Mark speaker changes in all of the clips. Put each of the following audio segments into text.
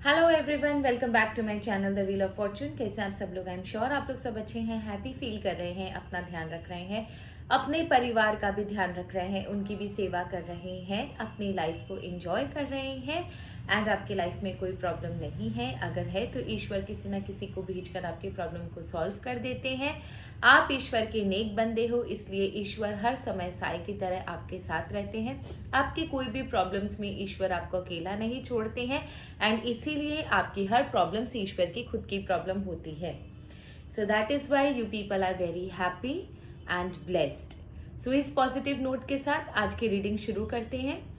Speaker 1: Hello everyone, welcome back to my channel the wheel of fortune. कैसे आप सब लोग? आई एम श्योर आप लोग सब अच्छे हैं, हैप्पी फील कर रहे हैं, अपना ध्यान रख रहे हैं, अपने परिवार का भी ध्यान रख रहे हैं, उनकी भी सेवा कर रहे हैं, अपनी लाइफ को एंजॉय कर रहे हैं एंड आपकी लाइफ में कोई प्रॉब्लम नहीं है। अगर है तो ईश्वर किसी न किसी को भेजकर आपकी प्रॉब्लम को सॉल्व कर देते हैं। आप ईश्वर के नेक बंदे हो, इसलिए ईश्वर हर समय साई की तरह आपके साथ रहते हैं। आपकी कोई भी प्रॉब्लम्स में ईश्वर आपको अकेला नहीं छोड़ते हैं एंड इसीलिए आपकी हर प्रॉब्लम से ईश्वर की खुद की प्रॉब्लम होती है। So that is why you people are very happy and blessed. So इस पॉजिटिव नोट के साथ आज की रीडिंग शुरू करते हैं।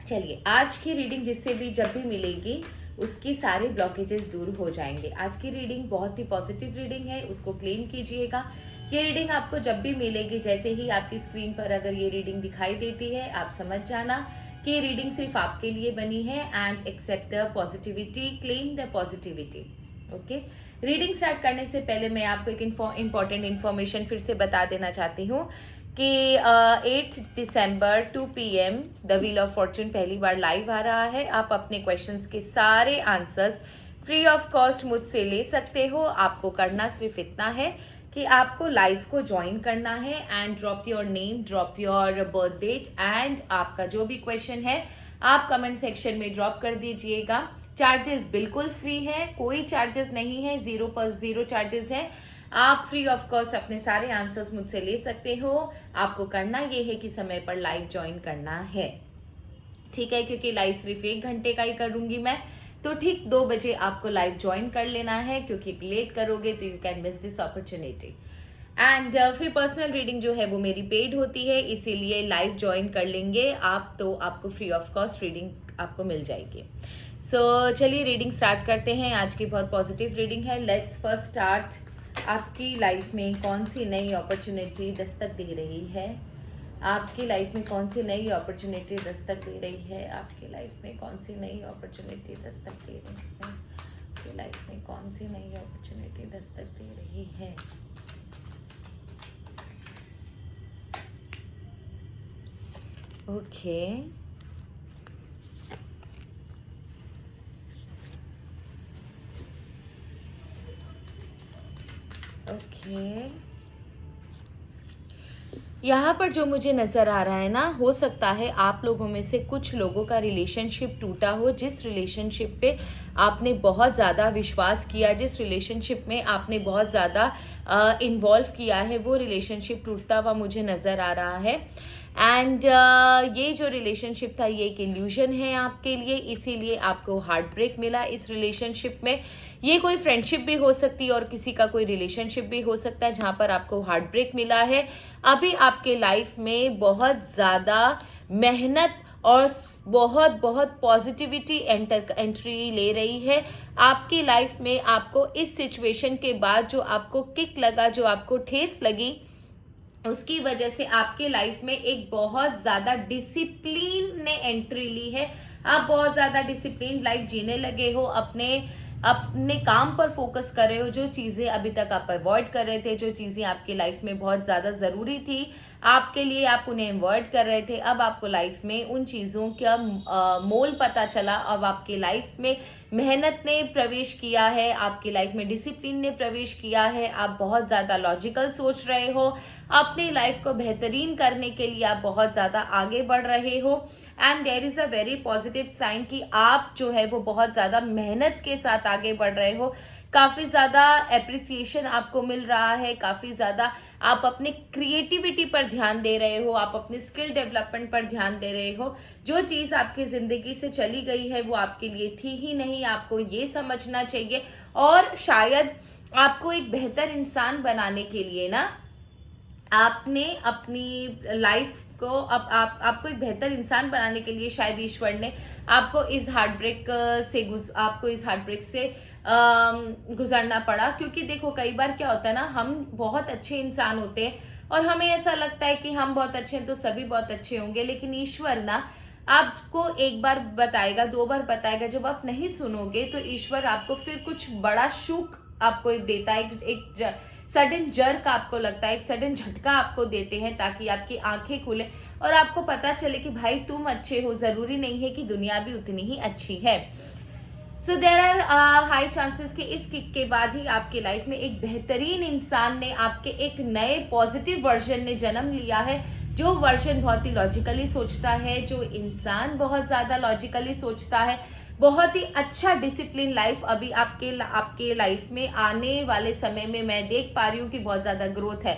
Speaker 1: चलिए, आज की रीडिंग जिससे भी जब भी मिलेगी उसकी सारे ब्लॉकेजेस दूर हो जाएंगे। आज की रीडिंग बहुत ही पॉजिटिव रीडिंग है, उसको क्लेम कीजिएगा। ये रीडिंग आपको जब भी मिलेगी, जैसे ही आपकी स्क्रीन पर अगर ये रीडिंग दिखाई देती है, आप समझ जाना कि ये रीडिंग सिर्फ आपके लिए बनी है and accept the positivity, claim the positivity. Okay, reading start करने से पहले मैं आपको एक इम्पॉर्टेंट इन्फॉर्मेशन फिर से बता देना चाहती हूँ कि 8 दिसंबर 2 PM the wheel of Fortune पहली बार लाइव आ रहा है। आप अपने क्वेश्चंस के सारे आंसर्स फ्री ऑफ कॉस्ट मुझसे ले सकते हो। आपको करना सिर्फ इतना है कि आपको लाइव को ज्वाइन करना है and drop your name, drop your birth date and आपका जो भी क्वेश्चन है आप कमेंट सेक्शन में ड्रॉप कर दीजिएगा। चार्जेस बिल्कुल फ्री है, कोई चार्जेस नहीं है, 0 चार्जेस है। आप फ्री ऑफ कॉस्ट अपने सारे आंसर्स मुझसे ले सकते हो। आपको करना ये है कि समय पर लाइव ज्वाइन करना है, ठीक है? क्योंकि लाइव सिर्फ 1 घंटे का ही करूंगी मैं, तो ठीक 2 बजे आपको लाइव ज्वाइन कर लेना है, क्योंकि लेट करोगे तो you can miss this opportunity. And फिर पर्सनल रीडिंग जो है वो मेरी पेड होती है, इसीलिए लाइव ज्वाइन कर लेंगे आप तो आपको फ्री ऑफ कॉस्ट रीडिंग आपको मिल जाएगी। सो चलिए रीडिंग स्टार्ट करते हैं। आज की बहुत पॉजिटिव रीडिंग है। Let's first start. आपकी लाइफ में कौन सी नई अपॉर्चुनिटी दस्तक दे रही है? आपकी लाइफ में कौन सी नई अपॉर्चुनिटी दस्तक दे रही है? आपकी लाइफ में कौन सी नई अपॉर्चुनिटी दस्तक दे रही है? आपकी लाइफ में कौन सी नई अपॉर्चुनिटी दस्तक दे रही है? ओके, यहाँ पर जो मुझे नज़र आ रहा है ना, हो सकता है आप लोगों में से कुछ लोगों का रिलेशनशिप टूटा हो, जिस रिलेशनशिप पे आपने बहुत ज़्यादा विश्वास किया, जिस रिलेशनशिप में आपने बहुत ज़्यादा इन्वॉल्व किया है, वो रिलेशनशिप टूटता हुआ मुझे नज़र आ रहा है। एंड ये जो रिलेशनशिप था ये एक इल्यूजन है आपके लिए, इसीलिए आपको हार्ट ब्रेक मिला इस रिलेशनशिप में। ये कोई फ्रेंडशिप भी हो सकती है और किसी का कोई रिलेशनशिप भी हो सकता है जहाँ पर आपको हार्ट ब्रेक मिला है। अभी आपके लाइफ में बहुत ज़्यादा मेहनत और बहुत बहुत पॉजिटिविटी एंट्री ले रही है आपकी लाइफ में। आपको इस सिचुएशन के बाद जो आपको किक लगा, जो आपको ठेस लगी, उसकी वजह से आपके लाइफ में एक बहुत ज़्यादा डिसिप्लिन ने एंट्री ली है। आप बहुत ज़्यादा डिसिप्लिन लाइफ जीने लगे हो, अपने काम पर फोकस कर रहे हो। जो चीज़ें अभी तक आप अवॉइड कर रहे थे, जो चीज़ें आपकी लाइफ में बहुत ज़्यादा ज़रूरी थी आपके लिए, आप उन्हें अवॉइड कर रहे थे। अब आपको लाइफ में उन चीज़ों का मोल पता चला। अब आपकी लाइफ में मेहनत ने प्रवेश किया है, आपकी लाइफ में डिसिप्लिन ने प्रवेश किया है। आप बहुत ज़्यादा लॉजिकल सोच रहे हो, अपनी लाइफ को बेहतरीन करने के लिए आप बहुत ज़्यादा आगे बढ़ रहे हो। And there is a very positive sign कि आप जो है वो बहुत ज़्यादा मेहनत के साथ आगे बढ़ रहे हो। काफ़ी ज़्यादा एप्रिसिएशन आपको मिल रहा है, काफ़ी ज़्यादा आप अपने क्रिएटिविटी पर ध्यान दे रहे हो, आप अपने स्किल डेवलपमेंट पर ध्यान दे रहे हो। जो चीज़ आपकी ज़िंदगी से चली गई है वो आपके लिए थी ही नहीं, आपको ये समझना चाहिए। और शायद आपको एक बेहतर इंसान बनाने के लिए ना, आपने अपनी लाइफ को आपको एक बेहतर इंसान बनाने के लिए शायद ईश्वर ने आपको इस हार्ट ब्रेक से गुजरना पड़ा। क्योंकि देखो, कई बार क्या होता है ना, हम बहुत अच्छे इंसान होते हैं और हमें ऐसा लगता है कि हम बहुत अच्छे हैं तो सभी बहुत अच्छे होंगे, लेकिन ईश्वर ना आपको एक बार बताएगा, 2 बार बताएगा। जब आप नहीं सुनोगे तो ईश्वर आपको फिर कुछ बड़ा शुक आपको देता है, एक सडन जर्क आपको लगता है, एक सडन झटका आपको देते हैं ताकि आपकी आंखें खुले और आपको पता चले कि भाई तुम अच्छे हो, जरूरी नहीं है कि दुनिया भी उतनी ही अच्छी है। सो देर आर हाई चांसेस कि इस किक के बाद ही आपके लाइफ में एक बेहतरीन इंसान ने, आपके एक नए पॉजिटिव वर्जन ने जन्म लिया है, जो वर्जन बहुत ही लॉजिकली सोचता है, जो इंसान बहुत ज़्यादा लॉजिकली सोचता है। बहुत ही अच्छा डिसिप्लिन लाइफ अभी आपके लाइफ में आने वाले समय में मैं देख पा रही हूँ कि बहुत ज़्यादा ग्रोथ है।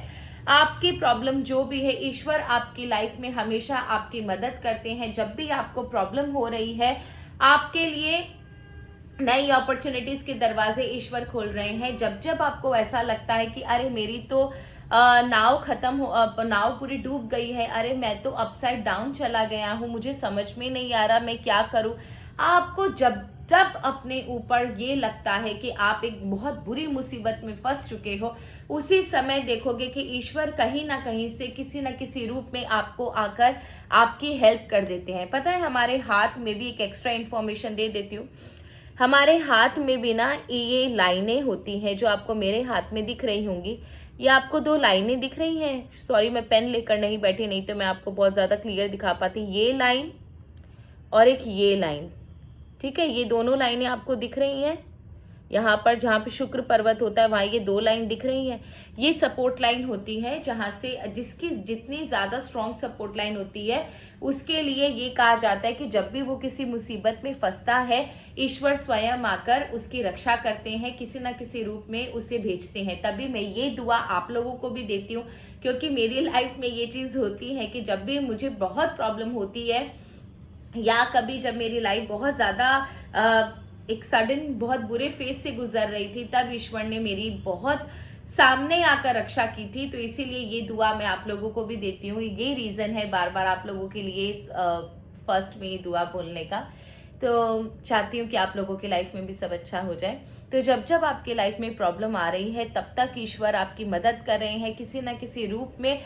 Speaker 1: आपकी प्रॉब्लम जो भी है, ईश्वर आपकी लाइफ में हमेशा आपकी मदद करते हैं। जब भी आपको प्रॉब्लम हो रही है, आपके लिए नई अपॉर्चुनिटीज के दरवाजे ईश्वर खोल रहे हैं। जब जब आपको ऐसा लगता है कि अरे मेरी तो नाव खत्म हो, नाव पूरी डूब गई है, अरे मैं तो अपसाइड डाउन चला गया हूँ, मुझे समझ में नहीं आ रहा मैं क्या करूँ, आपको जब जब अपने ऊपर ये लगता है कि आप एक बहुत बुरी मुसीबत में फंस चुके हो, उसी समय देखोगे कि ईश्वर कहीं ना कहीं से किसी न किसी रूप में आपको आकर आपकी हेल्प कर देते हैं। पता है, हमारे हाथ में भी एक एक्स्ट्रा इन्फॉर्मेशन दे देती हूँ। हमारे हाथ में भी ना ये लाइनें होती हैं जो आपको मेरे हाथ में दिख रही होंगी। ये आपको 2 लाइनें दिख रही हैं। सॉरी, मैं पेन लेकर नहीं बैठी, नहीं तो मैं आपको बहुत ज़्यादा क्लियर दिखा पाती। ये लाइन और एक ये लाइन, ठीक है, ये दोनों लाइनें आपको दिख रही हैं। यहाँ पर जहाँ पे शुक्र पर्वत होता है वहाँ ये 2 लाइन दिख रही हैं। ये सपोर्ट लाइन होती है, जहाँ से जिसकी जितनी ज़्यादा स्ट्रॉन्ग सपोर्ट लाइन होती है उसके लिए ये कहा जाता है कि जब भी वो किसी मुसीबत में फंसता है, ईश्वर स्वयं आकर उसकी रक्षा करते हैं, किसी न किसी रूप में उसे भेजते हैं। तभी मैं ये दुआ आप लोगों को भी देती हूँ, क्योंकि मेरी लाइफ में ये चीज़ होती है कि जब भी मुझे बहुत प्रॉब्लम होती है या कभी जब मेरी लाइफ बहुत ज़्यादा एक सडन बहुत बुरे फेज से गुजर रही थी, तब ईश्वर ने मेरी बहुत सामने आकर रक्षा की थी। तो इसीलिए ये दुआ मैं आप लोगों को भी देती हूँ। ये रीज़न है बार बार आप लोगों के लिए फर्स्ट में ये दुआ बोलने का। तो चाहती हूँ कि आप लोगों की लाइफ में भी सब अच्छा हो जाए। तो जब जब आपके लाइफ में प्रॉब्लम आ रही है, तब तक ईश्वर आपकी मदद कर रहे हैं किसी न किसी रूप में,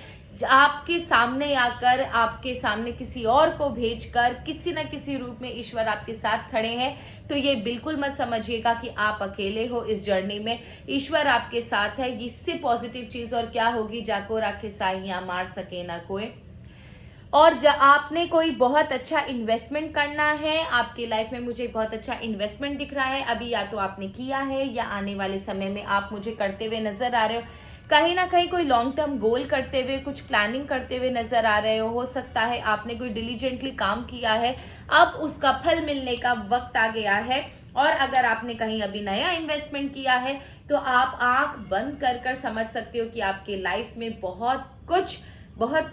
Speaker 1: आपके सामने आकर, आपके सामने किसी और को भेजकर, किसी न किसी रूप में ईश्वर आपके साथ खड़े हैं। तो ये बिल्कुल मत समझिएगा कि आप अकेले हो इस जर्नी में, ईश्वर आपके साथ है। इससे पॉजिटिव चीज़ और क्या होगी, जाको राखे साइयाँ मार सके ना कोई। और आपने कोई बहुत अच्छा इन्वेस्टमेंट करना है आपकी लाइफ में, मुझे बहुत अच्छा इन्वेस्टमेंट दिख रहा है अभी, या तो आपने किया है या आने वाले समय में आप मुझे करते हुए नजर आ रहे हो। कहीं ना कहीं कोई लॉन्ग टर्म गोल करते हुए, कुछ प्लानिंग करते हुए नजर आ रहे हो सकता है आपने कोई डिलीजेंटली काम किया है, अब उसका फल मिलने का वक्त आ गया है। और अगर आपने कहीं अभी नया इन्वेस्टमेंट किया है तो आप आंख बंद कर कर समझ सकते हो कि आपके लाइफ में बहुत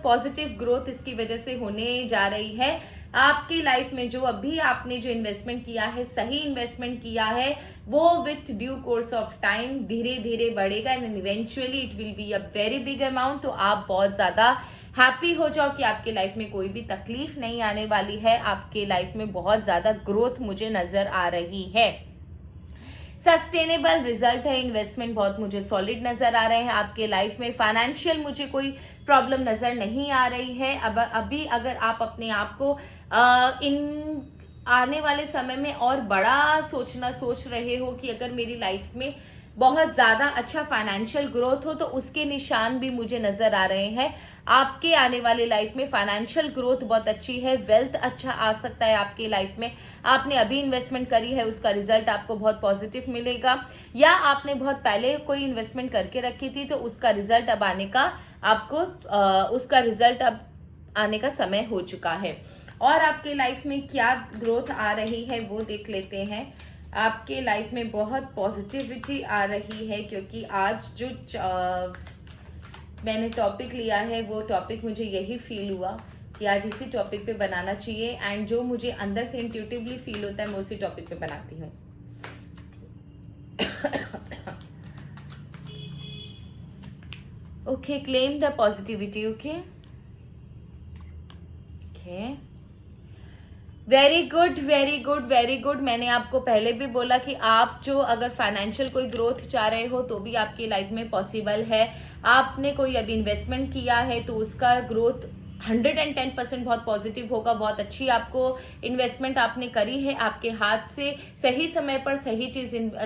Speaker 1: पॉजिटिव ग्रोथ इसकी वजह से होने जा रही है। आपकी लाइफ में जो अभी आपने जो इन्वेस्टमेंट किया है, सही इन्वेस्टमेंट किया है, वो with due course of time धीरे धीरे बढ़ेगा and eventually it will be a very big amount. तो आप बहुत ज़्यादा हैप्पी हो जाओ कि आपके लाइफ में कोई भी तकलीफ नहीं आने वाली है। आपके लाइफ में बहुत ज़्यादा ग्रोथ मुझे नज़र आ रही है। सस्टेनेबल रिजल्ट है, इन्वेस्टमेंट बहुत मुझे सॉलिड नज़र आ रहे हैं आपके लाइफ में। फाइनेंशियल मुझे कोई प्रॉब्लम नज़र नहीं आ रही है। अब अभी अगर आप अपने आप को इन आने वाले समय में और बड़ा सोच रहे हो कि अगर मेरी लाइफ में बहुत ज़्यादा अच्छा फाइनेंशियल ग्रोथ हो, तो उसके निशान भी मुझे नज़र आ रहे हैं। आपके आने वाले लाइफ में फाइनेंशियल ग्रोथ बहुत अच्छी है, वेल्थ अच्छा आ सकता है आपकी लाइफ में। आपने अभी इन्वेस्टमेंट करी है, उसका रिजल्ट आपको बहुत पॉजिटिव मिलेगा, या आपने बहुत पहले कोई इन्वेस्टमेंट करके रखी थी तो उसका रिजल्ट अब आने का उसका रिजल्ट अब आने का समय हो चुका है। और आपके लाइफ में क्या ग्रोथ आ रही है वो देख लेते हैं। आपके लाइफ में बहुत पॉजिटिविटी आ रही है, क्योंकि आज जो मैंने टॉपिक लिया है वो टॉपिक मुझे यही फील हुआ कि आज इसी टॉपिक पे बनाना चाहिए, एंड जो मुझे अंदर से इंट्यूटिवली फील होता है मैं उसी टॉपिक पे बनाती हूँ। Okay, claim the positivity. Okay, very good very good very good. मैंने आपको पहले भी बोला कि आप जो अगर फाइनेंशियल कोई ग्रोथ चाह रहे हो तो भी आपकी लाइफ में पॉसिबल है। आपने कोई अभी इन्वेस्टमेंट किया है तो उसका ग्रोथ 110% बहुत पॉजिटिव होगा। बहुत अच्छी आपको इन्वेस्टमेंट आपने करी है, आपके हाथ से सही समय पर सही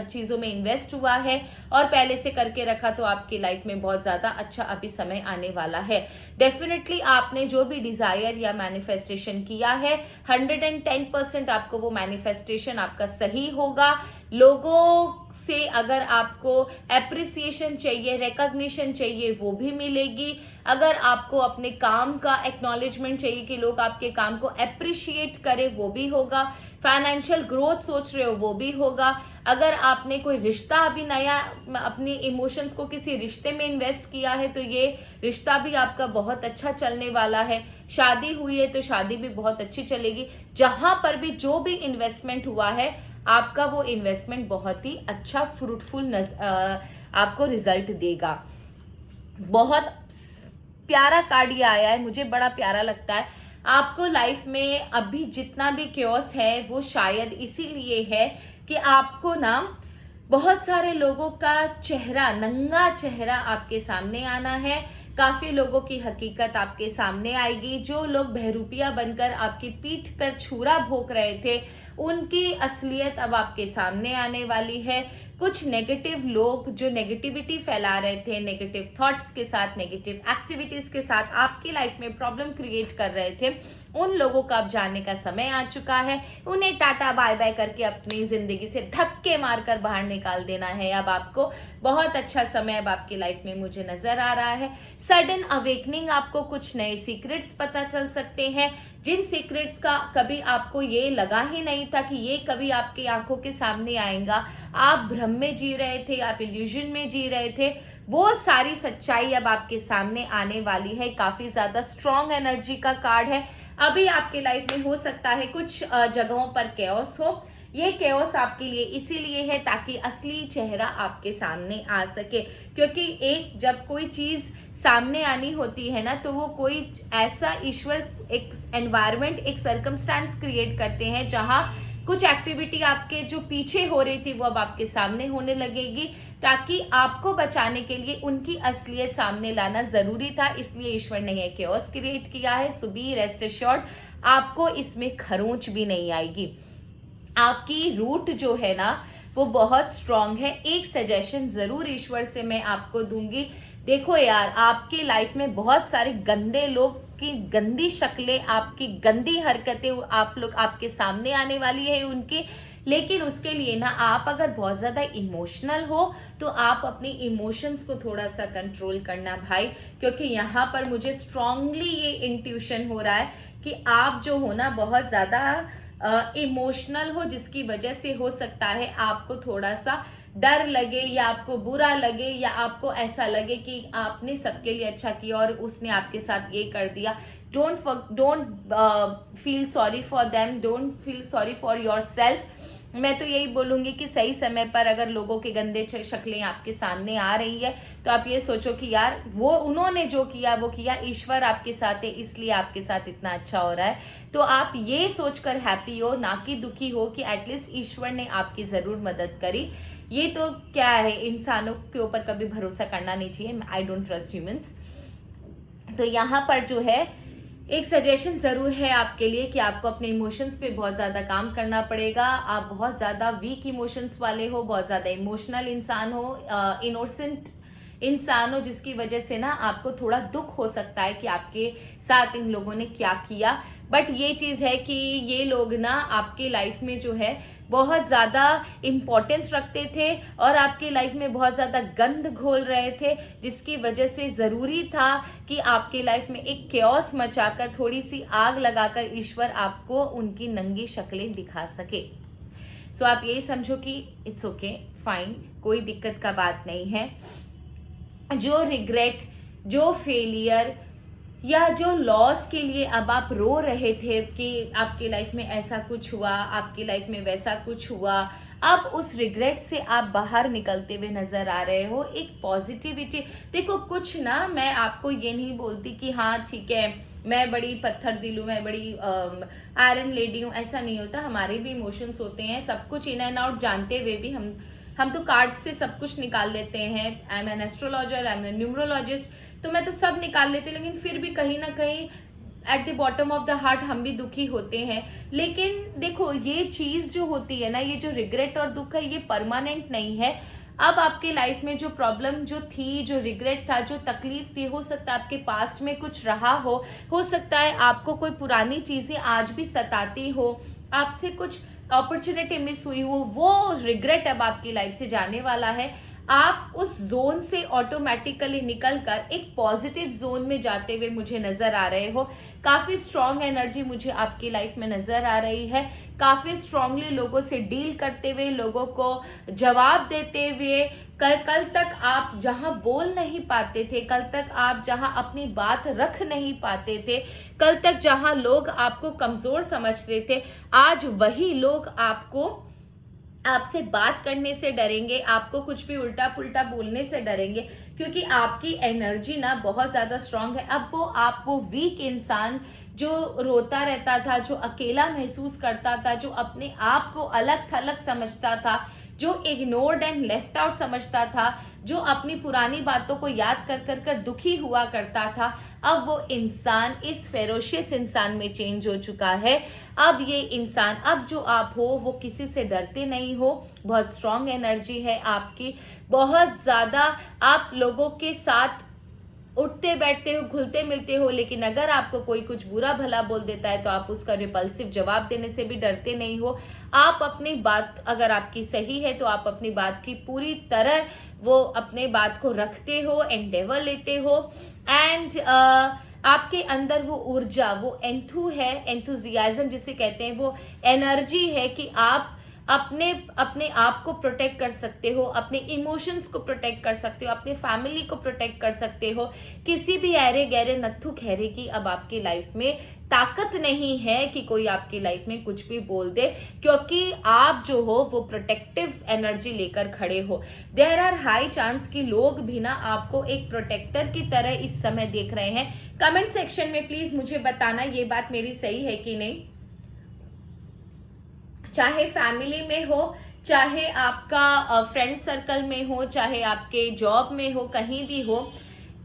Speaker 1: चीज़ों में इन्वेस्ट हुआ है और पहले से करके रखा, तो आपकी लाइफ में बहुत ज़्यादा अच्छा अभी समय आने वाला है। डेफिनेटली आपने जो भी डिज़ायर या मैनिफेस्टेशन किया है 110% आपको वो मैनिफेस्टेशन आपका सही होगा। लोगों से अगर आपको एप्रिसिएशन चाहिए, रिकॉग्निशन चाहिए, वो भी मिलेगी। अगर आपको अपने काम का एक्नॉलेजमेंट चाहिए कि लोग आपके काम को एप्रिशिएट करें, वो भी होगा। फाइनेंशियल ग्रोथ सोच रहे हो, वो भी होगा। अगर आपने कोई रिश्ता अभी नया अपने इमोशंस को किसी रिश्ते में इन्वेस्ट किया है, तो ये रिश्ता भी आपका बहुत अच्छा चलने वाला है। शादी हुई है तो शादी भी बहुत अच्छी चलेगी। जहां पर भी जो भी इन्वेस्टमेंट हुआ है, आपका वो इन्वेस्टमेंट बहुत ही अच्छा फ्रूटफुल आपको रिजल्ट देगा। बहुत प्यारा कार्ड ये आया है, मुझे बड़ा प्यारा लगता है। आपको लाइफ में अभी जितना भी क्योस है वो शायद इसीलिए है कि आपको ना बहुत सारे लोगों का चेहरा, नंगा चेहरा आपके सामने आना है। काफी लोगों की हकीकत आपके सामने आएगी। जो लोग बहरूपिया बनकर आपकी पीठ पर छुरा भोंक रहे थे, उनकी असलियत अब आपके सामने आने वाली है। कुछ नेगेटिव लोग जो नेगेटिविटी फैला रहे थे, नेगेटिव थॉट्स के साथ, नेगेटिव एक्टिविटीज के साथ आपकी लाइफ में प्रॉब्लम क्रिएट कर रहे थे, उन लोगों का अब जाने का समय आ चुका है। उन्हें टाटा बाय बाय करके अपनी जिंदगी से धक्के मारकर बाहर निकाल देना है। अब आपको बहुत अच्छा समय अब आपकी लाइफ में मुझे नजर आ रहा है। सडन अवेकनिंग, आपको कुछ नए सीक्रेट्स पता चल सकते हैं, जिन सीक्रेट्स का कभी आपको ये लगा ही नहीं था कि ये कभी आपकी आंखों के सामने आएगा। आप भ्रम में जी रहे थे, आप इल्यूजन में जी रहे थे, वो सारी सच्चाई अब आपके सामने आने वाली है। काफी ज्यादा स्ट्रॉन्ग एनर्जी का कार्ड है। अभी आपके लाइफ में हो सकता है कुछ जगहों पर कैओस हो। ये कैओस आपके लिए इसीलिए है ताकि असली चेहरा आपके सामने आ सके। क्योंकि एक जब कोई चीज सामने आनी होती है ना, तो वो कोई ऐसा ईश्वर एक एनवायरनमेंट, एक सर्कमस्टांस क्रिएट करते हैं जहां कुछ एक्टिविटी आपके जो पीछे हो रही थी वो अब आपके सामने होने लगेगी, ताकि आपको बचाने के लिए उनकी असलियत सामने लाना जरूरी था। इसलिए ईश्वर ने यह कैओस क्रिएट किया है। सो बी रेस्ट एश्योर्ड, आपको इसमें खरोंच भी नहीं आएगी। आपकी रूट जो है ना वो बहुत स्ट्रांग है। एक सजेशन जरूर ईश्वर से मैं आपको दूंगी। देखो यार, आपके लाइफ में बहुत सारे गंदे लोग की गंदी शक्लें, आपकी गंदी हरकतें आप लोग आपके सामने आने वाली है उनकी। लेकिन उसके लिए ना आप अगर बहुत ज्यादा इमोशनल हो तो आप अपनी इमोशंस को थोड़ा सा कंट्रोल करना भाई, क्योंकि यहाँ पर मुझे स्ट्रांगली ये इंट्यूशन हो रहा है कि आप जो हो ना बहुत ज्यादा इमोशनल हो, जिसकी वजह से हो सकता है आपको थोड़ा सा डर लगे या आपको बुरा लगे या आपको ऐसा लगे कि आपने सबके लिए अच्छा किया और उसने आपके साथ ये कर दिया। Don't feel sorry for them, don't feel sorry for your self. मैं तो यही बोलूंगी कि सही समय पर अगर लोगों के गंदे शक्लें आपके सामने आ रही है तो आप ये सोचो कि यार वो उन्होंने जो किया वो किया, ईश्वर आपके साथ है इसलिए आपके साथ इतना अच्छा हो रहा है। तो आप ये सोचकर हैप्पी हो, ना कि दुखी हो कि एटलीस्ट ईश्वर ने आपकी जरूर मदद करी। ये तो क्या है, इंसानों के ऊपर कभी भरोसा करना नहीं चाहिए। I don't trust humans. तो यहाँ पर जो है एक सजेशन जरूर है आपके लिए कि आपको अपने इमोशंस पे बहुत ज्यादा काम करना पड़ेगा। आप बहुत ज्यादा वीक इमोशंस वाले हो, बहुत ज्यादा इमोशनल इंसान हो, इनोसेंट इंसान हो, जिसकी वजह से ना आपको थोड़ा दुख हो सकता है कि आपके साथ इन लोगों ने क्या किया। बट ये चीज है कि ये लोग ना आपकी लाइफ में जो है बहुत ज्यादा इंपॉर्टेंस रखते थे और आपकी लाइफ में बहुत ज्यादा गंद घोल रहे थे, जिसकी वजह से जरूरी था कि आपकी लाइफ में एक कैओस मचाकर, थोड़ी सी आग लगाकर ईश्वर आपको उनकी नंगी शक्लें दिखा सके। सो आप यही समझो कि इट्स ओके, फाइन, कोई दिक्कत का बात नहीं है। जो रिग्रेट, जो फेलियर या जो लॉस के लिए अब आप रो रहे थे कि आपकी लाइफ में ऐसा कुछ हुआ, आपकी लाइफ में वैसा कुछ हुआ, अब उस रिग्रेट से आप बाहर निकलते हुए नजर आ रहे हो। एक पॉजिटिविटी, देखो कुछ ना, मैं आपको ये नहीं बोलती कि हाँ ठीक है मैं बड़ी पत्थर दिल हूँ, मैं बड़ी आयरन लेडी हूँ, ऐसा नहीं होता। हमारे भी इमोशंस होते हैं, सब कुछ इन एंड आउट जानते हुए भी हम तो कार्ड्स से सब कुछ निकाल लेते हैं। I am an astrologer, I am an numerologist, तो मैं तो सब निकाल लेती हूँ, लेकिन फिर भी कहीं ना कहीं at the bottom of the heart हम भी दुखी होते हैं, लेकिन देखो ये चीज़ जो होती है ना, ये जो रिग्रेट और दुख है, ये परमानेंट नहीं है। अब आपके लाइफ में जो प्रॉब्लम जो थी, जो रिग्रेट था, जो तकलीफ थी, हो सकता है आपके पास्ट में कुछ रहा हो सकता है आपको कोई पुरानी चीज़ें आज भी सताती हो, आपसे कुछ अपॉर्चुनिटी मिस हुई हो, वो रिग्रेट अब आपकी लाइफ से जाने वाला है। आप उस जोन से ऑटोमेटिकली निकलकर एक पॉजिटिव जोन में जाते हुए मुझे नजर आ रहे हो। काफी स्ट्रांग एनर्जी मुझे आपकी लाइफ में नजर आ रही है। काफी स्ट्रांगली लोगों से डील करते हुए, लोगों को जवाब देते हुए। कल तक आप जहां बोल नहीं पाते थे, कल तक आप जहां अपनी बात रख नहीं पाते थे, कल तक जहां लोग आपको कमजोर समझते थे, आज वही लोग आपसे बात करने से डरेंगे, आपको कुछ भी उल्टा पुल्टा बोलने से डरेंगे, क्योंकि आपकी एनर्जी ना बहुत ज्यादा स्ट्रांग है। अब वो वीक इंसान जो रोता रहता था, जो अकेला महसूस करता था, जो अपने आप को अलग थलग समझता था, जो इग्नोर्ड एंड लेफ्ट आउट समझता था, जो अपनी पुरानी बातों को याद कर कर दुखी हुआ करता था, अब वो इंसान इस फेरोशियस इंसान में चेंज हो चुका है। अब ये इंसान, अब जो आप हो वो किसी से डरते नहीं हो, बहुत स्ट्रांग एनर्जी है आपकी, बहुत ज्यादा आप लोगों के साथ उठते बैठते हो, घुलते मिलते हो, लेकिन अगर आपको कोई कुछ बुरा भला बोल देता है तो आप उसका रिपल्सिव जवाब देने से भी डरते नहीं हो। आप अपनी बात, अगर आपकी सही है तो आप अपनी बात की पूरी तरह वो अपने बात को रखते हो, एंडेवर लेते हो, एंड आपके अंदर वो ऊर्जा, वो एंथुजियाज्म जिसे कहते हैं, वो एनर्जी है कि आप अपने आप को प्रोटेक्ट कर सकते हो, अपने इमोशंस को प्रोटेक्ट कर सकते हो, अपने फैमिली को प्रोटेक्ट कर सकते हो। किसी भी ऐरे गहरे नत्थु खैरे की अब आपकी लाइफ में ताकत नहीं है कि कोई आपकी लाइफ में कुछ भी बोल दे, क्योंकि आप जो हो वो प्रोटेक्टिव एनर्जी लेकर खड़े हो। देयर आर हाई चांस कि लोग भी ना आपको एक प्रोटेक्टर की तरह इस समय देख रहे हैं। कमेंट सेक्शन में प्लीज मुझे बताना ये बात मेरी सही है कि नहीं। चाहे फैमिली में हो, चाहे आपका फ्रेंड सर्कल में हो, चाहे आपके जॉब में हो, कहीं भी हो,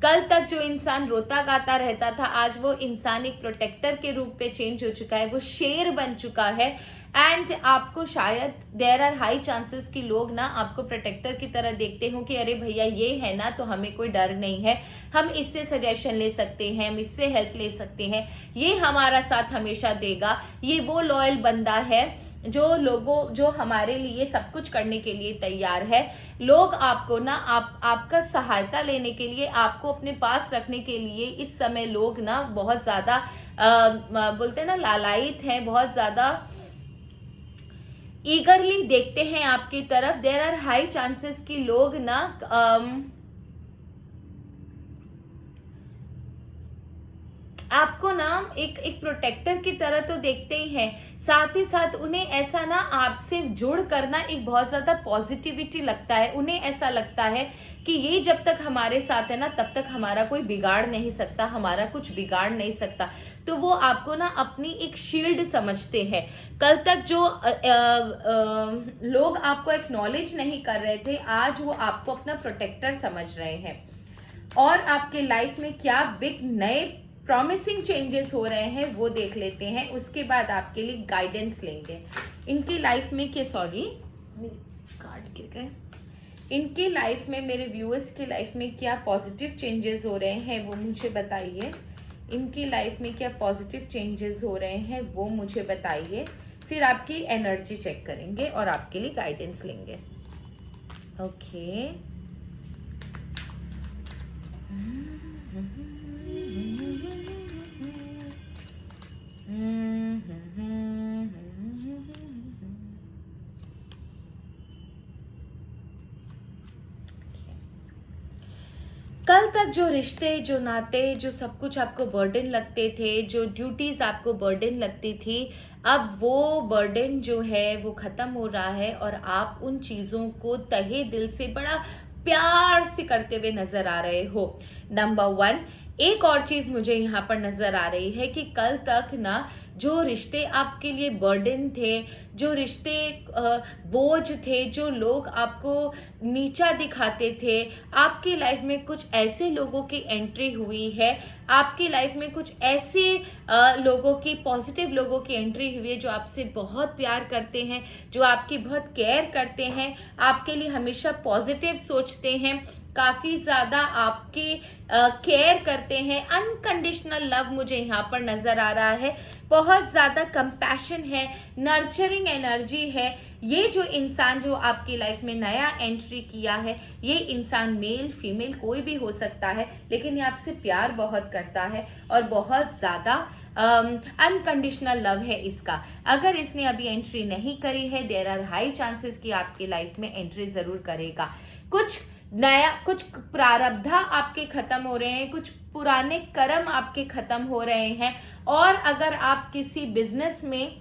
Speaker 1: कल तक जो इंसान रोता गाता रहता था, आज वो इंसान एक प्रोटेक्टर के रूप पे चेंज हो चुका है, वो शेर बन चुका है। एंड आपको शायद देयर आर हाई चांसेस कि लोग ना आपको प्रोटेक्टर की तरह देखते हो कि अरे भैया ये है ना तो हमें कोई डर नहीं है, हम इससे सजेशन ले सकते हैं, हम इससे हेल्प ले सकते हैं, ये हमारा साथ हमेशा देगा, ये वो लॉयल बंदा है जो हमारे लिए सब कुछ करने के लिए तैयार है। लोग आपको ना आपका सहायता लेने के लिए, आपको अपने पास रखने के लिए इस समय लोग ना बहुत ज्यादा बोलते हैं ना लालायित हैं, बहुत ज्यादा ईगरली देखते हैं आपकी तरफ। देयर आर हाई चांसेस कि लोग ना आपको ना एक प्रोटेक्टर की तरह तो देखते ही हैं, साथ ही साथ उन्हें ऐसा ना आपसे जुड़ करना एक बहुत ज्यादा पॉजिटिविटी लगता है। उन्हें ऐसा लगता है कि ये जब तक हमारे साथ है ना तब तक हमारा कोई बिगाड़ नहीं सकता, हमारा कुछ बिगाड़ नहीं सकता। तो वो आपको ना अपनी एक शील्ड समझते हैं। कल तक जो लोग आपको एक्नॉलेज नहीं कर रहे थे, आज वो आपको अपना प्रोटेक्टर समझ रहे हैं। और आपके लाइफ में क्या बिग नए प्रॉमिसिंग चेंजेस हो रहे हैं वो देख लेते हैं, उसके बाद आपके लिए गाइडेंस लेंगे। इनकी लाइफ में क्या, सॉरी कार्ड गिर गए, इनकी लाइफ में, मेरे व्यूअर्स की लाइफ में क्या पॉजिटिव चेंजेस हो रहे हैं वो मुझे बताइए। इनकी लाइफ में क्या पॉजिटिव चेंजेस हो रहे हैं वो मुझे बताइए, फिर आपकी एनर्जी चेक करेंगे और आपके लिए गाइडेंस लेंगे। ओके कल तक जो रिश्ते, जो नाते, जो सब कुछ आपको बर्डन लगते थे, जो ड्यूटीज आपको बर्डन लगती थी, अब वो बर्डन जो है वो खत्म हो रहा है और आप उन चीज़ों को तहे दिल से बड़ा प्यार से करते हुए नजर आ रहे हो। नंबर 1, एक और चीज मुझे यहाँ पर नजर आ रही है कि कल तक ना जो रिश्ते आपके लिए बर्डन थे, जो रिश्ते बोझ थे, जो लोग आपको नीचा दिखाते थे, आपकी लाइफ में कुछ ऐसे लोगों की एंट्री हुई है, आपकी लाइफ में कुछ ऐसे लोगों की, पॉजिटिव लोगों की एंट्री हुई है जो आपसे बहुत प्यार करते हैं, जो आपकी बहुत केयर करते हैं, आपके लिए हमेशा पॉजिटिव सोचते हैं, काफ़ी ज़्यादा आपकी केयर करते हैं। अनकंडीशनल लव मुझे यहाँ पर नज़र आ रहा है, बहुत ज़्यादा कंपैशन है, नर्चरिंग एनर्जी है। ये जो इंसान जो आपकी लाइफ में नया एंट्री किया है, ये इंसान मेल फीमेल कोई भी हो सकता है, लेकिन ये आपसे प्यार बहुत करता है और बहुत ज़्यादा अनकंडीशनल लव है इसका। अगर इसने अभी एंट्री नहीं करी है, देयर आर हाई चांसेस कि आपकी लाइफ में एंट्री ज़रूर करेगा। कुछ नया, कुछ प्रारब्धा आपके खत्म हो रहे हैं, कुछ पुराने कर्म आपके खत्म हो रहे हैं। और अगर आप किसी बिजनेस में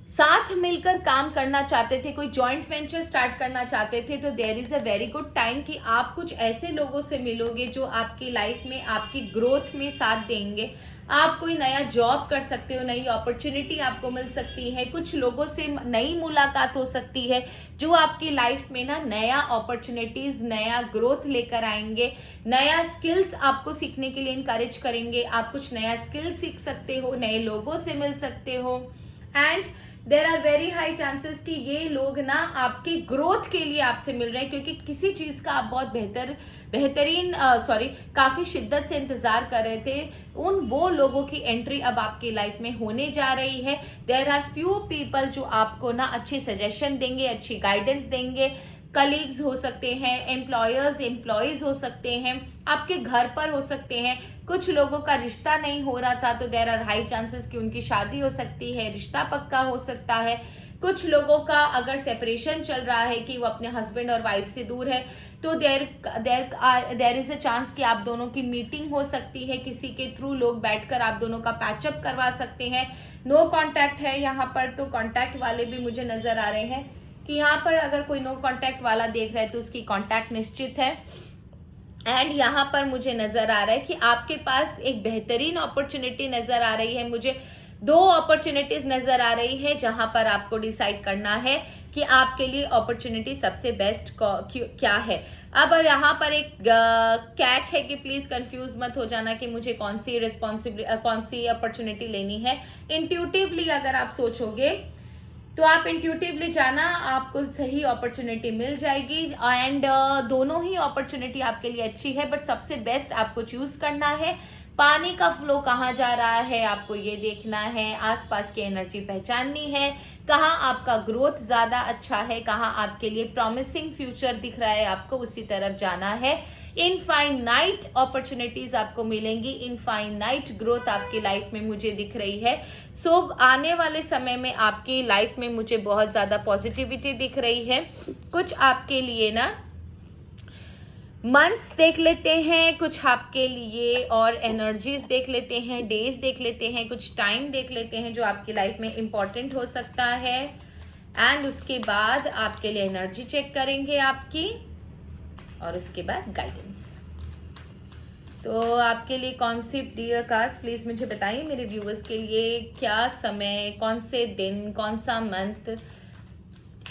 Speaker 1: साथ मिलकर काम करना चाहते थे, कोई जॉइंट वेंचर स्टार्ट करना चाहते थे, तो there is a very good time कि आप कुछ ऐसे लोगों से मिलोगे जो आपकी लाइफ में आपकी ग्रोथ में साथ देंगे। आप कोई नया जॉब कर सकते हो, नई अपॉर्चुनिटी आपको मिल सकती है, कुछ लोगों से नई मुलाकात हो सकती है जो आपकी लाइफ में ना नया अपॉर्चुनिटीज़, नया ग्रोथ लेकर आएंगे, नया स्किल्स आपको सीखने के लिए इनकरेज करेंगे। आप कुछ नया स्किल्स सीख सकते हो, नए लोगों से मिल सकते हो। And there are very high chances कि ये लोग ना आपकी ग्रोथ के लिए आपसे मिल रहे हैं, क्योंकि किसी चीज़ का आप बहुत काफ़ी शिद्दत से इंतज़ार कर रहे थे, वो लोगों की एंट्री अब आपकी लाइफ में होने जा रही है। देर आर फ्यू पीपल जो आपको ना अच्छी सजेशन देंगे, अच्छी गाइडेंस देंगे। कलीग्स हो सकते हैं, एम्प्लॉयज़ हो सकते हैं, आपके घर पर हो सकते हैं। कुछ लोगों का रिश्ता नहीं हो रहा था, तो देयर आर हाई चांसेस कि उनकी शादी हो सकती है, रिश्ता पक्का हो सकता है। कुछ लोगों का अगर सेपरेशन चल रहा है कि वो अपने हस्बैंड और वाइफ से दूर है, तो देयर इज़ अ चांस कि आप दोनों की मीटिंग हो सकती है, किसी के थ्रू लोग बैठकर आप दोनों का पैचअप करवा सकते हैं। नो कॉन्टैक्ट है यहाँ पर, तो कॉन्टैक्ट वाले भी मुझे नज़र आ रहे हैं कि यहाँ पर अगर कोई नो कॉन्टैक्ट वाला देख रहा है तो उसकी कॉन्टैक्ट निश्चित है। एंड यहाँ पर मुझे नज़र आ रहा है कि आपके पास एक बेहतरीन अपॉर्चुनिटी नज़र आ रही है। मुझे 2 अपॉर्चुनिटीज़ नज़र आ रही है जहाँ पर आपको डिसाइड करना है कि आपके लिए अपॉर्चुनिटी सबसे बेस्ट क्या है। अब यहाँ पर एक कैच है कि प्लीज़ कंफ्यूज मत हो जाना कि मुझे कौन सी अपॉर्चुनिटी लेनी है। इंट्यूटिवली अगर आप सोचोगे तो आप इंट्यूटिवली जाना, आपको सही अपॉर्चुनिटी मिल जाएगी। एंड दोनों ही अपॉर्चुनिटी आपके लिए अच्छी है, बट सबसे बेस्ट आपको चूज करना है। पानी का फ्लो कहाँ जा रहा है आपको ये देखना है, आसपास की एनर्जी पहचाननी है, कहाँ आपका ग्रोथ ज़्यादा अच्छा है, कहाँ आपके लिए प्रॉमिसिंग फ्यूचर दिख रहा है, आपको उसी तरफ जाना है। इनफाइनाइट अपॉर्चुनिटीज आपको मिलेंगी, इनफाइनाइट ग्रोथ आपकी लाइफ में मुझे दिख रही है। सो आने वाले समय में आपकी लाइफ में मुझे बहुत ज़्यादा पॉजिटिविटी दिख रही है। कुछ आपके लिए ना मंथ्स देख लेते हैं, कुछ आपके लिए और एनर्जीज देख लेते हैं, डेज देख लेते हैं, कुछ टाइम देख लेते हैं जो आपकी लाइफ में इम्पॉर्टेंट हो सकता है। एंड उसके बाद आपके लिए एनर्जी चेक करेंगे आपकी, और उसके बाद गाइडेंस। तो आपके लिए कौन सी डियर कार्ड्स प्लीज़ मुझे बताइए, मेरे व्यूअर्स के लिए क्या समय, कौन से दिन, कौन सा मंथ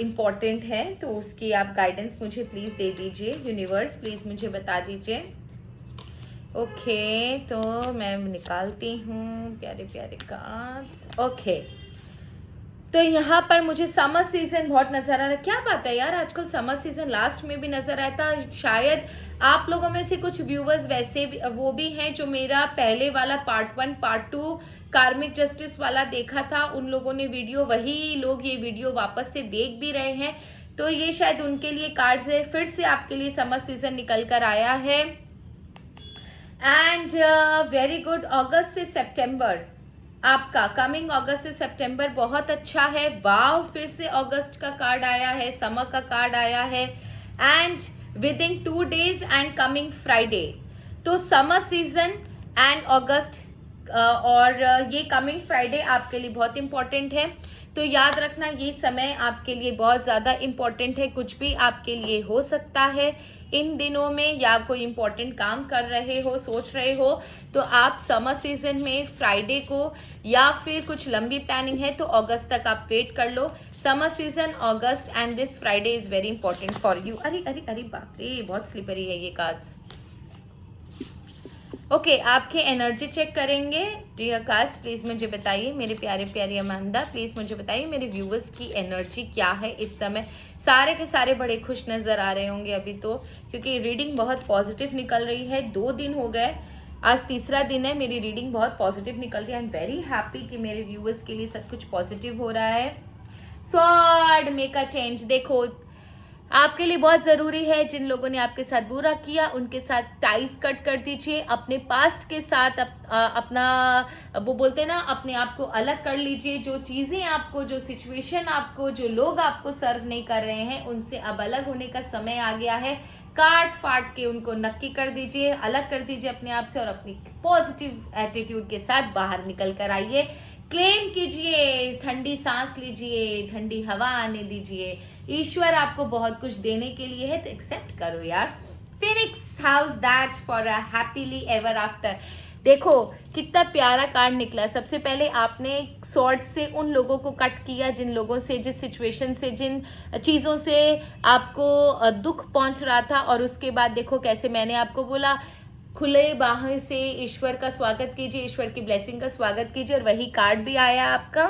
Speaker 1: इम्पॉर्टेंट है, तो उसकी आप गाइडेंस मुझे प्लीज़ दे दीजिए। यूनिवर्स प्लीज़ मुझे बता दीजिए। ओके, तो मैं निकालती हूँ प्यारे प्यारे कार्ड्स। ओके, तो यहाँ पर मुझे समर सीजन बहुत नज़र आ रहा है। क्या बात है यार, आजकल समर सीजन लास्ट में भी नज़र आया था। शायद आप लोगों में से कुछ व्यूवर्स वैसे भी वो भी हैं जो मेरा पहले वाला पार्ट 1 पार्ट 2 कार्मिक जस्टिस वाला देखा था, उन लोगों ने वीडियो, वही लोग ये वीडियो वापस से देख भी रहे हैं, तो ये शायद उनके लिए कार्ड्स है। फिर से आपके लिए समर सीजन निकल कर आया है। एंड वेरी गुड, अगस्त से सितंबर आपका, कमिंग अगस्त से सितंबर बहुत अच्छा है। वाव, फिर से अगस्त का कार्ड आया है, समर का कार्ड आया है। And with in 2 days and coming Friday, तो समर सीजन एंड अगस्त और ये कमिंग फ्राइडे आपके लिए बहुत इंपॉर्टेंट है। तो याद रखना ये समय आपके लिए बहुत ज़्यादा इम्पोर्टेंट है, कुछ भी आपके लिए हो सकता है इन दिनों में, या कोई इम्पोर्टेंट काम कर रहे हो, सोच रहे हो, तो आप समर सीजन में फ्राइडे को, या फिर कुछ लंबी प्लानिंग है तो अगस्त तक आप वेट कर लो। Summer season August and this Friday is very important for you. अरे अरे अरे बाप रे, बहुत स्लिपरी है ये कार्ड्स। ओके, आपके एनर्जी चेक करेंगे। डियर कार्ड्स, प्लीज मुझे बताइए, मेरे प्यारे प्यारी अमांदा, प्लीज मुझे बताइए मेरे व्यूवर्स की एनर्जी क्या है इस समय। सारे के सारे बड़े खुश नजर आ रहे होंगे अभी तो, क्योंकि रीडिंग बहुत पॉजिटिव निकल रही है। 2 दिन हो गए, आज तीसरा दिन है, मेरी रीडिंग बहुत पॉजिटिव निकल रही है। आई एम वेरी हैप्पी कि मेरे व्यूवर्स के लिए सब कुछ पॉजिटिव हो रहा है। स्वॉर्ड मेक अ चेंज, देखो आपके लिए बहुत ज़रूरी है। जिन लोगों ने आपके साथ बुरा किया उनके साथ टाइज कट कर दीजिए, अपने पास्ट के साथ अपना वो बोलते हैं ना, अपने आप को अलग कर लीजिए। जो चीज़ें आपको, जो सिचुएशन आपको, जो लोग आपको सर्व नहीं कर रहे हैं, उनसे अब अलग होने का समय आ गया है। काट फाट के उनको नक्की कर दीजिए, अलग कर दीजिए अपने आप से, और अपनी पॉजिटिव एटीट्यूड के साथ बाहर निकल कर आइए। क्लेम कीजिए, ठंडी सांस लीजिए, ठंडी हवा आने दीजिए। ईश्वर आपको बहुत कुछ देने के लिए है, तो एक्सेप्ट करो यार। Phoenix, house that for a happily ever after. देखो कितना प्यारा कार्ड निकला। सबसे पहले आपने सॉर्ड से उन लोगों को कट किया जिन लोगों से, जिस सिचुएशन से, जिन चीज़ों से आपको दुख पहुंच रहा था, और उसके बाद देखो कैसे मैंने आपको बोला खुले बाहें से ईश्वर का स्वागत कीजिए, ईश्वर की ब्लेसिंग का स्वागत कीजिए, और वही कार्ड भी आया आपका,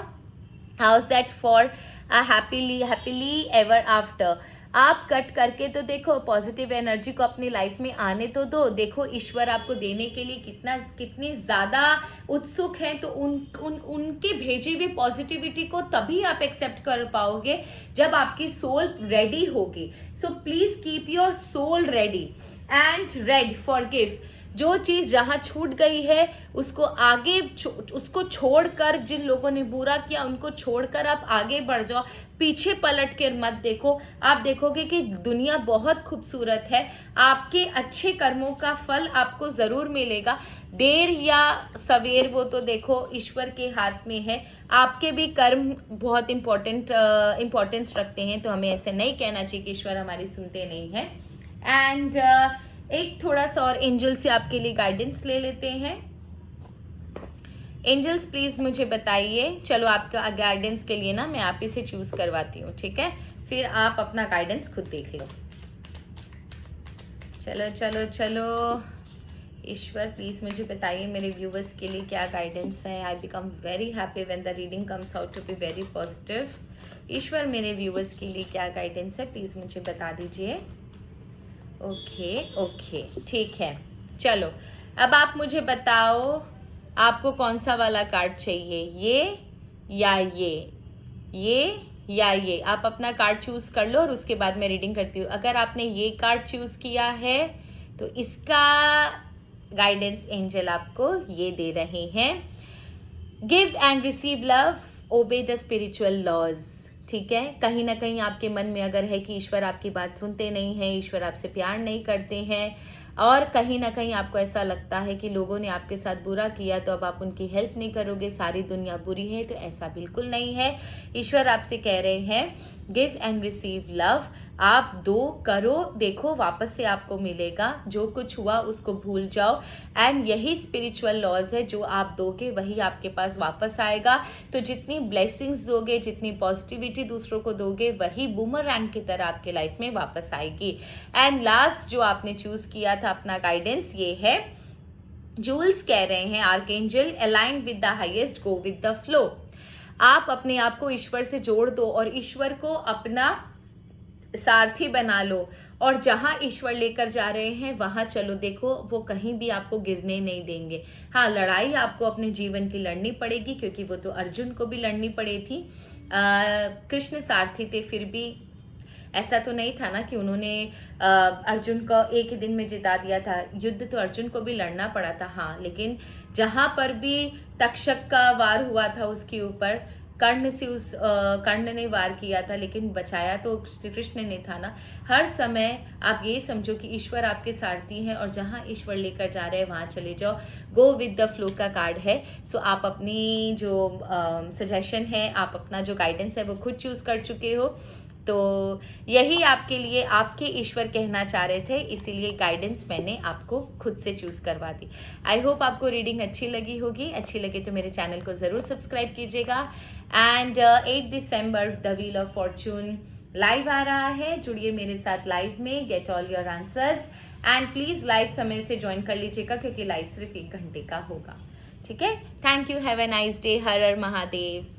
Speaker 1: house that for a happily ever after. आप कट करके तो देखो, पॉजिटिव एनर्जी को अपनी लाइफ में आने तो दो। देखो ईश्वर आपको देने के लिए कितनी ज़्यादा उत्सुक हैं, तो उनके भेजी हुई पॉजिटिविटी को तभी आप एक्सेप्ट कर पाओगे जब आपकी सोल रेडी होगी। So please keep your soul ready and red forgive. जो चीज़ जहाँ छूट गई है उसको आगे उसको छोड़कर, जिन लोगों ने बुरा किया उनको छोड़कर आप आगे बढ़ जाओ, पीछे पलट कर मत देखो। आप देखोगे कि दुनिया बहुत खूबसूरत है, आपके अच्छे कर्मों का फल आपको ज़रूर मिलेगा, देर या सवेर वो तो देखो ईश्वर के हाथ में है। आपके भी कर्म बहुत इम्पोर्टेंस रखते हैं, तो हमें ऐसे नहीं कहना चाहिए कि ईश्वर हमारी सुनते नहीं हैं। एंड एक थोड़ा सा और एंजल से आपके लिए गाइडेंस ले लेते हैं। एंजल्स प्लीज मुझे बताइए, चलो आपका गाइडेंस के लिए ना मैं आप ही से चूज करवाती हूँ, ठीक है, फिर आप अपना गाइडेंस खुद देख लो। चलो चलो चलो, ईश्वर प्लीज मुझे बताइए मेरे व्यूवर्स के लिए क्या गाइडेंस है। I become very happy when the reading comes out to be very positive. ईश्वर मेरे व्यूवर्स के लिए क्या गाइडेंस है, प्लीज मुझे बता दीजिए। ओके ठीक है, चलो अब आप मुझे बताओ आपको कौन सा वाला कार्ड चाहिए, ये या ये। आप अपना कार्ड चूज कर लो और उसके बाद मैं रीडिंग करती हूँ। अगर आपने ये कार्ड चूज किया है तो इसका गाइडेंस एंजल आपको ये दे रहे हैं, give and receive love, obey the spiritual laws. ठीक है, कहीं ना कहीं आपके मन में अगर है कि ईश्वर आपकी बात सुनते नहीं हैं, ईश्वर आपसे प्यार नहीं करते हैं, और कहीं ना कहीं आपको ऐसा लगता है कि लोगों ने आपके साथ बुरा किया तो अब आप उनकी हेल्प नहीं करोगे, सारी दुनिया बुरी है, तो ऐसा बिल्कुल नहीं है। ईश्वर आपसे कह रहे हैं गिव एंड रिसीव लव, आप दो करो, देखो वापस से आपको मिलेगा। जो कुछ हुआ उसको भूल जाओ, एंड यही स्पिरिचुअल लॉज है, जो आप दोगे वही आपके पास वापस आएगा। तो जितनी ब्लेसिंग्स दोगे, जितनी पॉजिटिविटी दूसरों को दोगे, वही बूमरैंग की तरह आपके लाइफ में वापस आएगी। एंड लास्ट जो आपने चूज किया था अपना गाइडेंस, ये है जूल्स कह रहे हैं archangel align with the highest, go with the flow. आप अपने आप को ईश्वर से जोड़ दो और ईश्वर को अपना सारथी बना लो, और जहां ईश्वर लेकर जा रहे हैं वहां चलो। देखो वो कहीं भी आपको गिरने नहीं देंगे। हाँ, लड़ाई आपको अपने जीवन की लड़नी पड़ेगी, क्योंकि वो तो अर्जुन को भी लड़नी पड़ी थी। कृष्ण सारथी थे, फिर भी ऐसा तो नहीं था ना कि उन्होंने अर्जुन को एक ही दिन में जिता दिया था। युद्ध तो अर्जुन को भी लड़ना पड़ा था। हाँ, लेकिन जहाँ पर भी तक्षक का वार हुआ था उसके ऊपर, कर्ण से कर्ण ने वार किया था, लेकिन बचाया तो श्री कृष्ण ने था ना। हर समय आप ये समझो कि ईश्वर आपके सारथी हैं और जहाँ ईश्वर लेकर जा रहे हैं वहाँ चले जाओ। गो विद द फ्लो का कार्ड है। सो आप अपनी जो सजेशन है, आप अपना जो गाइडेंस है वो खुद चूज़ कर चुके हो। तो यही आपके लिए आपके ईश्वर कहना चाह रहे थे, इसीलिए गाइडेंस मैंने आपको खुद से चूज़ करवा दी। आई होप आपको रीडिंग अच्छी लगी होगी। अच्छी लगे तो मेरे चैनल को ज़रूर सब्सक्राइब कीजिएगा। And 8 December the wheel of fortune live आ रहा है, जुड़िए मेरे साथ लाइव में, get all your answers. And please live समय से ज्वाइन कर लीजिएगा, क्योंकि लाइव सिर्फ 1 घंटे का होगा। ठीक है, thank you, have a nice day. Her her Mahadev.